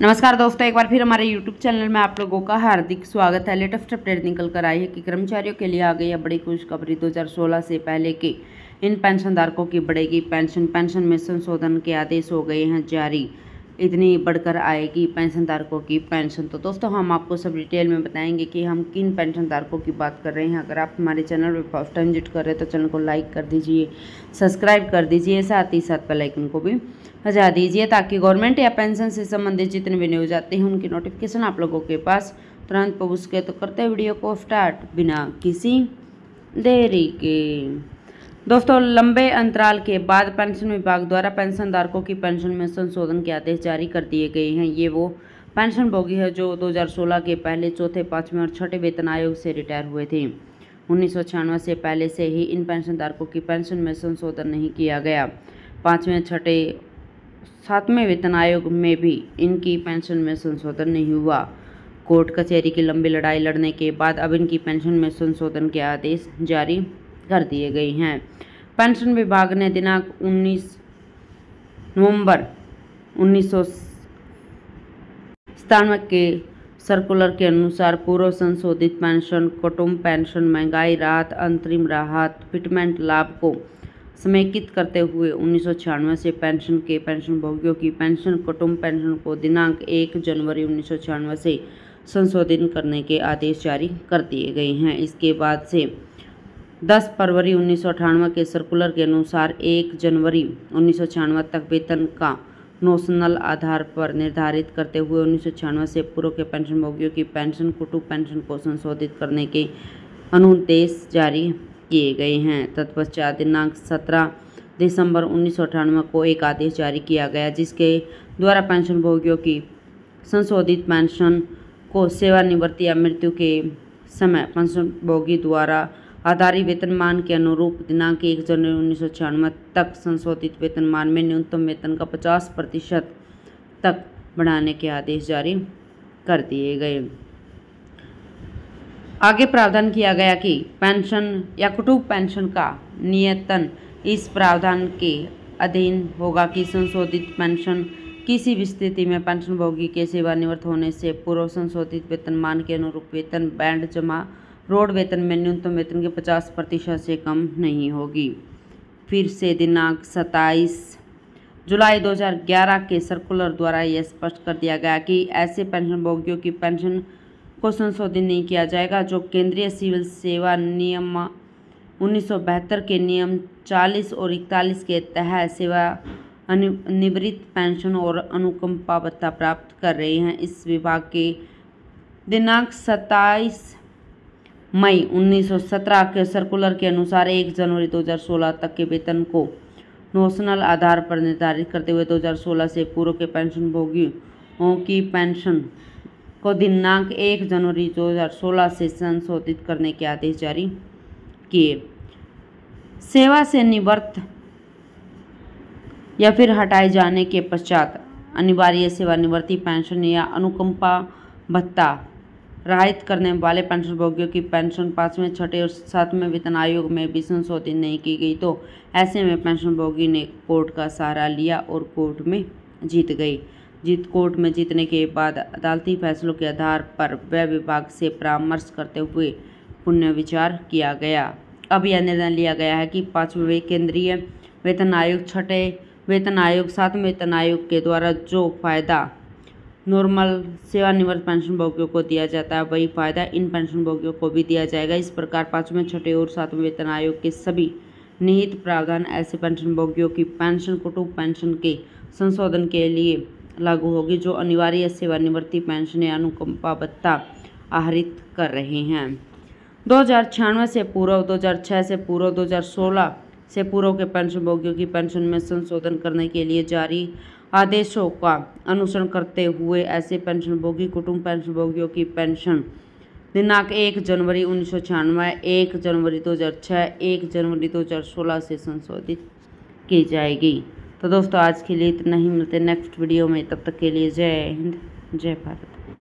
नमस्कार दोस्तों, एक बार फिर हमारे YouTube चैनल में आप लोगों का हार्दिक स्वागत है। लेटेस्ट अपडेट निकल कर आई है कि कर्मचारियों के लिए आ गई है बड़ी खुशखबरी। 2016 से पहले के इन पेंशनधारकों की बढ़ेगी पेंशन में संशोधन के आदेश हो गए हैं जारी। इतनी बढ़कर आएगी पेंशनधारकों की पेंशन। तो दोस्तों हम आपको सब डिटेल में बताएंगे कि हम किन पेंशनधारकों की बात कर रहे हैं। अगर आप हमारे चैनल पर फर्स्ट टाइम विजिट कर रहे हैं तो चैनल को लाइक कर दीजिए, सब्सक्राइब कर दीजिए, साथ ही साथ बेल आइकन को भी बजा दीजिए ताकि गवर्नमेंट या पेंशन से संबंधित जितने भी न्यूज आते हैं उनकी नोटिफिकेशन आप लोगों के पास तुरंत पहुँच सके। तो करते हैं वीडियो को स्टार्ट बिना किसी देरी के। दोस्तों लंबे अंतराल के बाद पेंशन विभाग द्वारा पेंशनधारकों की पेंशन में संशोधन के आदेश जारी कर दिए गए हैं। ये वो पेंशनभोगी है जो 2016 के पहले चौथे, पाँचवें और छठे वेतन आयोग से रिटायर हुए थे। 1996 से पहले से ही इन पेंशनधारकों की पेंशन में संशोधन नहीं किया गया। पाँचवें, छठे, सातवें वेतन आयोग में भी इनकी पेंशन में संशोधन नहीं हुआ। कोर्ट कचहरी की लंबी लड़ाई लड़ने के बाद अब इनकी पेंशन में संशोधन के आदेश जारी कर दिए गए हैं। पेंशन विभाग ने दिनांक 19 नवंबर 1997 के सर्कुलर के अनुसार पूर्व संशोधित पेंशन, कुटुंब पेंशन, महंगाई राहत, अंतरिम राहत, फिटमेंट लाभ को समेकित करते हुए 1996 से पेंशन के पेंशनभोगियों की पेंशन, कुटुंब पेंशन को दिनांक 1 जनवरी 1996 से संशोधित करने के आदेश जारी कर दिए गए हैं। इसके बाद से 10 फरवरी 1998 के सर्कुलर के अनुसार 1 जनवरी 1996 तक वेतन का नोशनल आधार पर निर्धारित करते हुए 1996 से पूर्व के पेंशनभोगियों की पेंशन, कुटुंब पेंशन को संशोधित करने के अनुदेश जारी किए गए हैं। तत्पश्चात दिनांक 17 दिसंबर 1998 को एक आदेश जारी किया गया जिसके द्वारा पेंशनभोगियों की संशोधित पेंशन को सेवानिवृत्ति या मृत्यु के समय पेंशनभोगी द्वारा आधारित वेतनमान के अनुरूप दिनांक 1 जनवरी 1996 तक संशोधित वेतनमान में न्यूनतम वेतन का 50% तक बढ़ाने के आदेश जारी कर दिए गए। आगे प्रावधान किया गया कि पेंशन या कुटुंब पेंशन का नियतन इस प्रावधान के अधीन होगा कि संशोधित पेंशन किसी भी स्थिति में पेंशनभोगी के सेवानिवृत्त होने से पूर्व संशोधित वेतनमान के अनुरूप वेतन बैंड जमा रोड वेतन में न्यूनतम वेतन के 50% से कम नहीं होगी। फिर से दिनांक 27 जुलाई 2011 के सर्कुलर द्वारा यह स्पष्ट कर दिया गया कि ऐसे पेंशनभोगियों की पेंशन को संशोधित नहीं किया जाएगा जो केंद्रीय सिविल सेवा नियम 1972 के नियम 40 और 41 के तहत सेवानिवृत्त पेंशन और अनुकंपा भत्ता प्राप्त कर रहे हैं। इस विभाग के दिनांक 27 मई 1917 के सर्कुलर के अनुसार 1 जनवरी 2016 तक के वेतन को नोशनल आधार पर निर्धारित करते हुए 2016 से पूर्व के पेंशनभोगियों की पेंशन को दिनांक 1 जनवरी 2016 से संशोधित करने के आदेश जारी किए। सेवा से निवृत्त या फिर हटाए जाने के पश्चात अनिवार्य सेवानिवृत्ति पेंशन या अनुकंपा भत्ता राहित करने वाले पेंशनभोगियों की पेंशन 5वें, छठे और 7वें वेतन आयोग में भी संशोधित नहीं की गई तो ऐसे में पेंशनभोगी ने कोर्ट का सहारा लिया और कोर्ट में जीत गई। कोर्ट में जीतने के बाद अदालती फैसलों के आधार पर व्यय विभाग से परामर्श करते हुए पुनर्विचार किया गया। अब यह निर्णय लिया गया है कि 5वें केंद्रीय वेतन आयोग, छठे वेतन आयोग, 7वें वेतन आयोग के द्वारा जो फायदा नॉर्मल सेवानिवृत्त पेंशनभोगियों को दिया जाता है वही फायदा इन पेंशनभोगियों को भी दिया जाएगा। इस प्रकार 5वें, छठे और 7वें वेतन आयोग के सभी निहित प्रावधान ऐसे पेंशनभोगियों की पेंशन, कुटुंब पेंशन के संशोधन के लिए लागू होगी जो अनिवार्य सेवानिवृत्ति पेंशन या अनुकंपा भत्ता आहरित कर रहे हैं। 2096 से पूर्व, 2006 से पूर्व, 2016 से पूर्व के पेंशनभोगियों की पेंशन में संशोधन करने के लिए जारी आदेशों का अनुसरण करते हुए ऐसे पेंशनभोगी, कुटुंब पेंशनभोगियों की पेंशन दिनांक 1 जनवरी 1996, 1 जनवरी 2006, 1 जनवरी 2016 से संशोधित की जाएगी। तो दोस्तों आज के लिए इतना ही, मिलते हैं नेक्स्ट वीडियो में। तब तक के लिए जय हिंद, जय भारत।